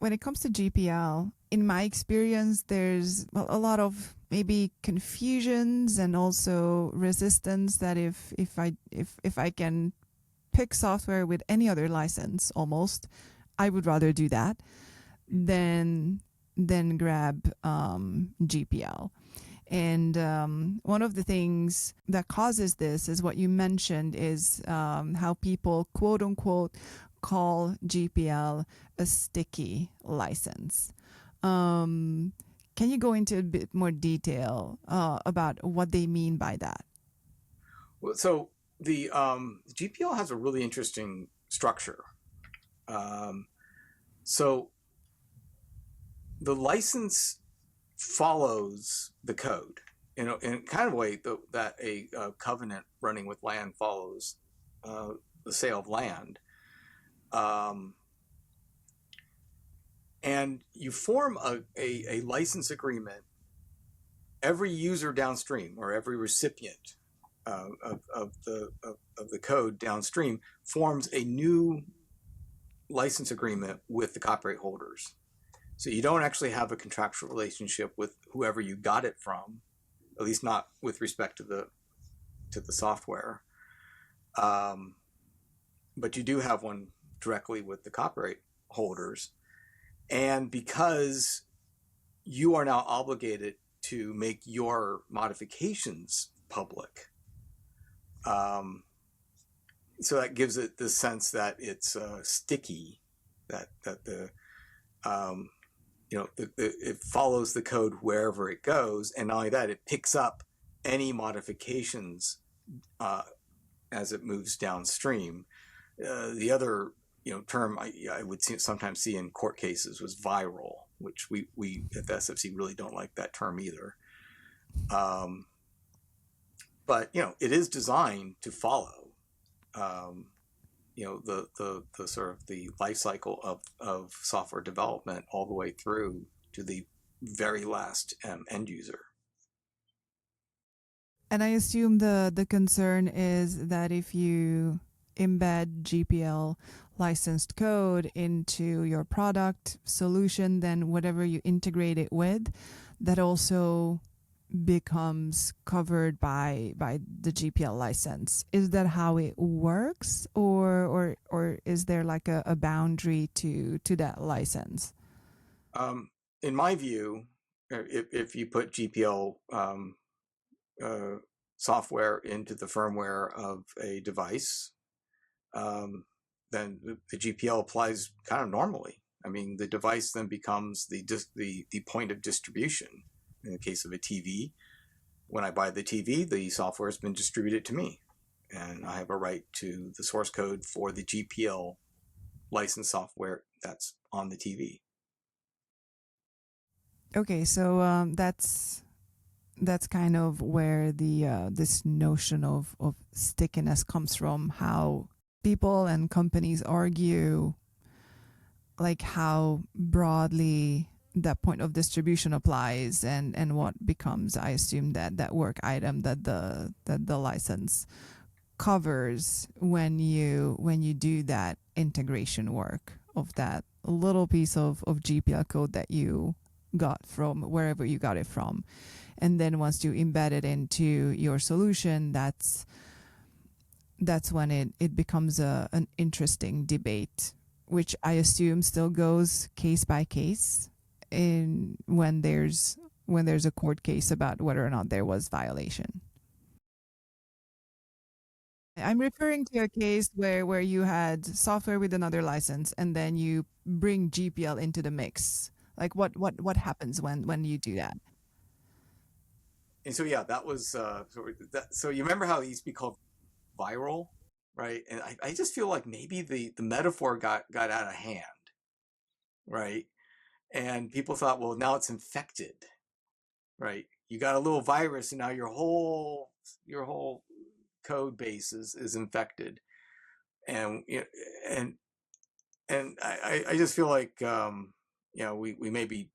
when it comes to GPL, in my experience, there's a lot of maybe confusions and also resistance that if I can pick software with any other license, almost, I would rather do that than grab GPL. And one of the things that causes this is what you mentioned is how people, quote unquote, call GPL a sticky license. Can you go into a bit more detail about what they mean by that? Well, so the GPL has a really interesting structure. So the license follows the code in kind of a way that a covenant running with land follows the sale of land. And you form a license agreement. Every user downstream or every recipient of the code downstream forms a new license agreement with the copyright holders. So you don't actually have a contractual relationship with whoever you got it from, at least not with respect to the software. But you do have one directly with the copyright holders. And because you are now obligated to make your modifications public, so that gives it the sense that it's sticky, that the it follows the code wherever it goes, and not only that, it picks up any modifications as it moves downstream. The other term I would sometimes see in court cases was viral, which we at the SFC really don't like that term either. But it is designed to follow the sort of the life cycle of software development all the way through to the very last end user. And I assume the concern is that if you embed GPL licensed code into your product solution, then whatever you integrate it with, that also becomes covered by the GPL license. Is that how it works, or is there like a boundary to that license? In my view, if you put GPL software into the firmware of a device, then the GPL applies kind of normally. I mean, the device then becomes the point of distribution. In the case of a TV, when I buy the TV, the software has been distributed to me, and I have a right to the source code for the GPL licensed software that's on the TV. Okay, so that's kind of where the this notion of stickiness comes from. How people and companies argue, like how broadly that point of distribution applies, and what becomes, I assume, that work item that the license covers when you do that integration work of that little piece of GPL code that you got from wherever you got it from. And then once you embed it into your solution, that's when it becomes an interesting debate, which I assume still goes case by case in when there's a court case about whether or not there was violation. I'm referring to a case where you had software with another license and then you bring GPL into the mix. Like what happens when you do that? And so yeah, that was so you remember how it used to be called viral, right? And I just feel like maybe the metaphor got out of hand, right? And people thought, well, now it's infected, right? You got a little virus, and now your whole code base is infected, and I just feel like we maybe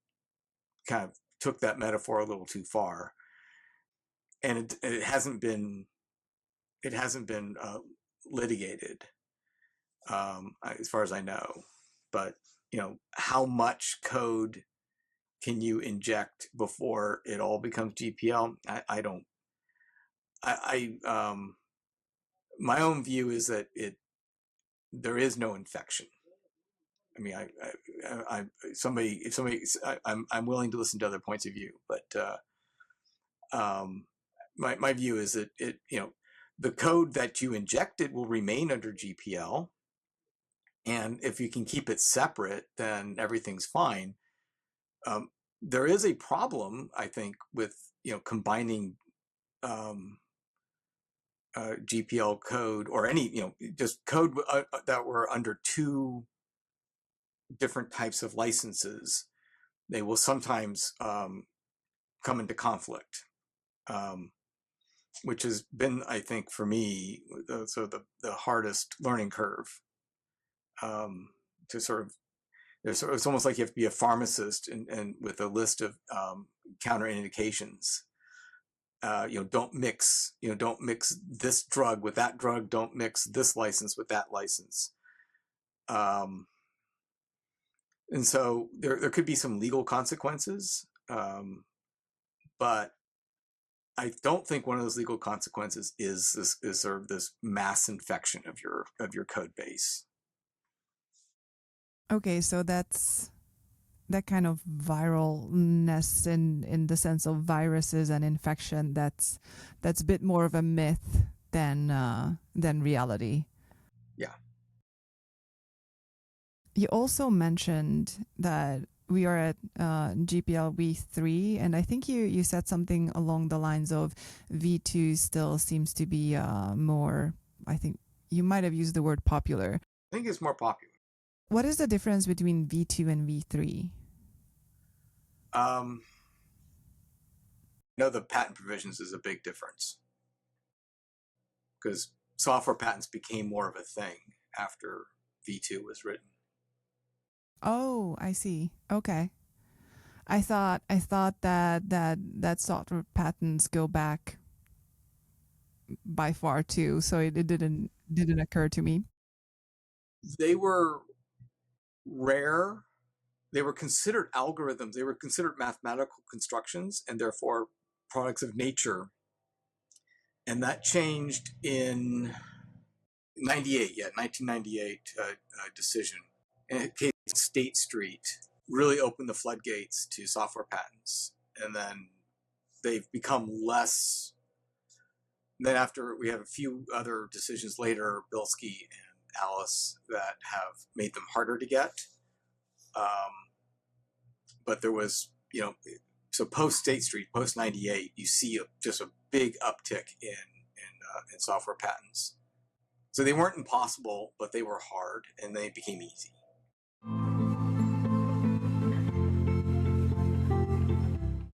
kind of took that metaphor a little too far, and it hasn't been litigated as far as I know, but how much code can you inject before it all becomes GPL? I don't. My own view is that there is no infection. I mean, if somebody, I'm willing to listen to other points of view, but my view is that the code that you injected will remain under GPL, and if you can keep it separate, then everything's fine. There is a problem, I think, with combining GPL code or any just code that were under two different types of licenses. They will sometimes come into conflict, which has been, I think, for me, the hardest learning curve. To sort of, it's almost like you have to be a pharmacist and with a list of counterindications. Don't mix this drug with that drug. Don't mix this license with that license. And so there could be some legal consequences, but I don't think one of those legal consequences is sort of this mass infection of your code base. Okay, so that's that kind of viralness in the sense of viruses and infection. That's a bit more of a myth than reality. Yeah. You also mentioned that we are at GPL v3, and I think you said something along the lines of v2 still seems to be more. I think you might have used the word popular. I think it's more popular. What is the difference between v2 and v3? The patent provisions is a big difference because software patents became more of a thing after v2 was written. Oh, I see. Okay. I thought that software patents go back by far too, so it didn't occur to me. They were rare. They were considered algorithms. They were considered mathematical constructions and therefore products of nature. And that changed in 1998 decision. And in case State Street really opened the floodgates to software patents. And then they've become less. Then after we have a few other decisions later, Bilski and Alice, that have made them harder to get. But there was, so post State Street, post 98, you see just a big uptick in software patents. So they weren't impossible, but they were hard and they became easy.